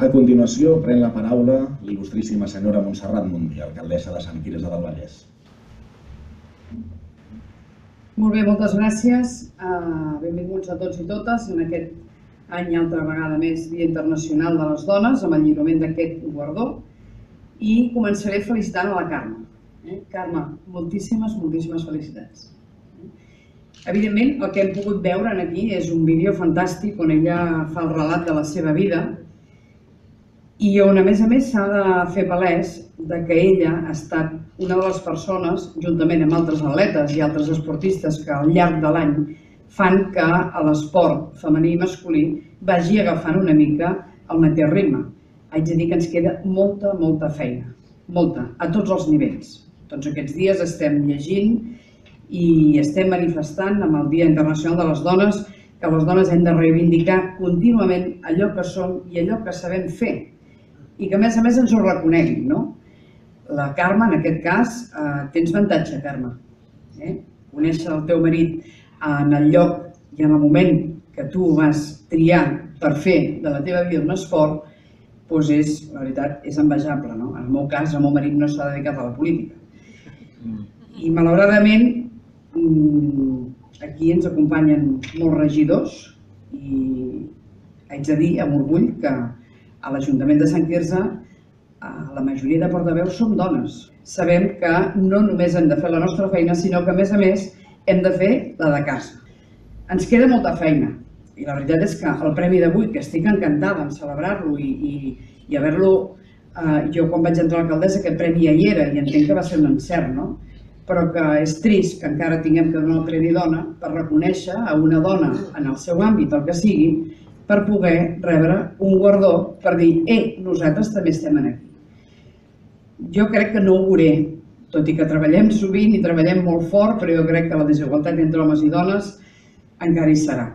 A continuació, pren la paraula l'il·lustríssima senyora Montserrat Mundí, alcaldessa de Sant Quirze del Vallès. Molt bé, moltes gràcies. Benvinguts a tots i totes en aquest any altra vegada més Dia Internacional de les Dones, amb el lliurament d'aquest guardó. I començaré felicitant a la Carme. Carme, moltíssimes felicitats. Evidentment, el que hem pogut veure aquí és un vídeo fantàstic on ella fa el relat de la seva vida i on, a més, s'ha de fer palès que ella ha estat una de les persones, juntament amb altres atletes i altres esportistes que al llarg de l'any fan que l'esport femení i masculí vagi agafant una mica el mateix ritme. Haig de dir que ens queda molta feina, molta, a tots els nivells. Tots aquests dies estem llegint i estem manifestant amb el Dia Internacional de les Dones que les dones hem de reivindicar contínuament allò que som i allò que sabem fer i que a més ens ho reconeguin, no? La Carme, en aquest cas, tens avantatge, Carme. Conèixer el teu marit en el lloc i en el moment que tu vas triar per fer de la teva vida un esport, doncs la veritat, és envejable, no? En el meu cas, el meu marit no s'ha dedicat a la política. I malauradament, aquí ens acompanyen molts regidors i haig de dir amb orgull que a l'Ajuntament de Sant Quirze la majoria de portaveus som dones. Sabem que no només hem de fer la nostra feina, sinó que a més hem de fer la de casa. Ens queda molta feina i la veritat és que el premi d'avui, que estic encantada en celebrar-lo i haver-lo, jo quan vaig entrar a l'alcaldessa aquest premi ja hi era i entenc que va ser un encert, no? Però que és trist que encara tinguem que donar el Premi Dona per reconèixer a una dona en el seu àmbit, el que sigui, per poder rebre un guardó per dir, nosaltres també estem aquí. Jo crec que no ho veuré, tot i que treballem sovint i treballem molt fort, però jo crec que la desigualtat entre homes i dones encara hi serà.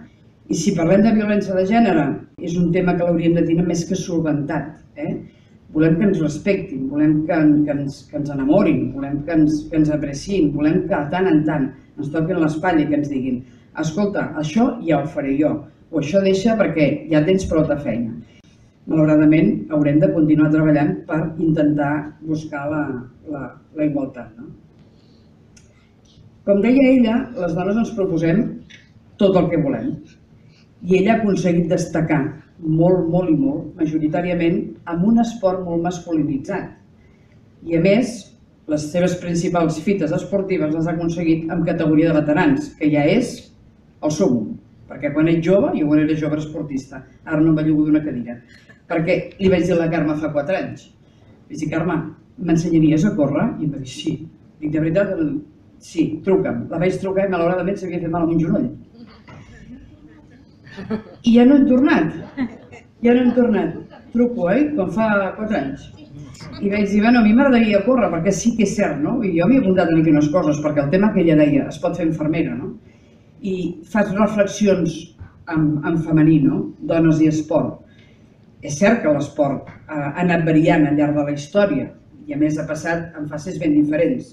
I si parlem de violència de gènere, és un tema que l'hauríem de tenir més que solventat. Volem que ens respectin, volem que ens enamorin, volem que ens apreciïn, volem que tant en tant ens toquin l'espatlla i que ens diguin escolta, això ja ho faré jo, o això deixa perquè ja tens prou de feina. Malauradament, haurem de continuar treballant per intentar buscar la igualtat. Com deia ella, les dones ens proposem tot el que volem i ella ha aconseguit destacar molt, majoritàriament, amb un esport molt masculinitzat. I a més, les seves principals fites esportives les ha aconseguit en categoria de veterans, que ja és el súmmum. Perquè quan ets jove, jo quan era jove esportista, ara no em bellugo d'una cadira, perquè li vaig dir a la Carme fa 4 anys. Vaig dir, Carme, m'ensenyaries a córrer? I em va dir, sí. Dic, de veritat? Sí, truca'm. La vaig trucar i malauradament s'havia fet mal amb un genoll. I ja no hem tornat. Truco, com fa 4 anys. I vaig dir, bueno, a mi m'agradaria córrer, perquè sí que és cert, no? I jo m'he apuntat aquí unes coses, perquè el tema que ella deia, es pot fer infermera, no? I faig reflexions en femení, no? Dones i esport. És cert que l'esport ha anat variant al llarg de la història, i a més ha passat en fases ben diferents.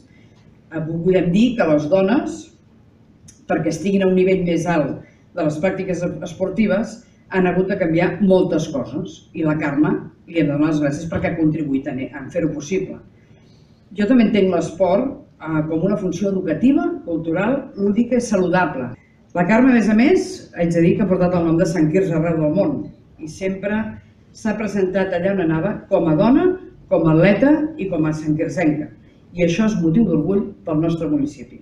Podem dir que les dones, perquè estiguin a un nivell més alt de les pràctiques esportives, han hagut de canviar moltes coses i la Carme li hem de donar les gràcies perquè ha contribuït a fer-ho possible. Jo també entenc l'esport com una funció educativa, cultural, lúdica i saludable. La Carme, a més, haig de dir que ha portat el nom de Sant Quirze arreu del món i sempre s'ha presentat allà on anava com a dona, com a atleta i com a santquirzenca. I això és motiu d'orgull pel nostre municipi.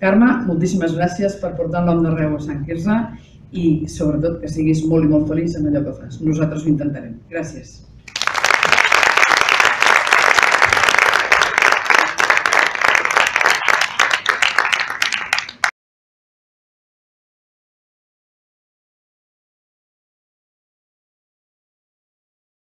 Carme, moltíssimes gràcies per portar el nom d'arreu a Sant Quirze i sobretot que siguis molt i molt feliç en allò que fas. Nosaltres ho intentarem. Gràcies.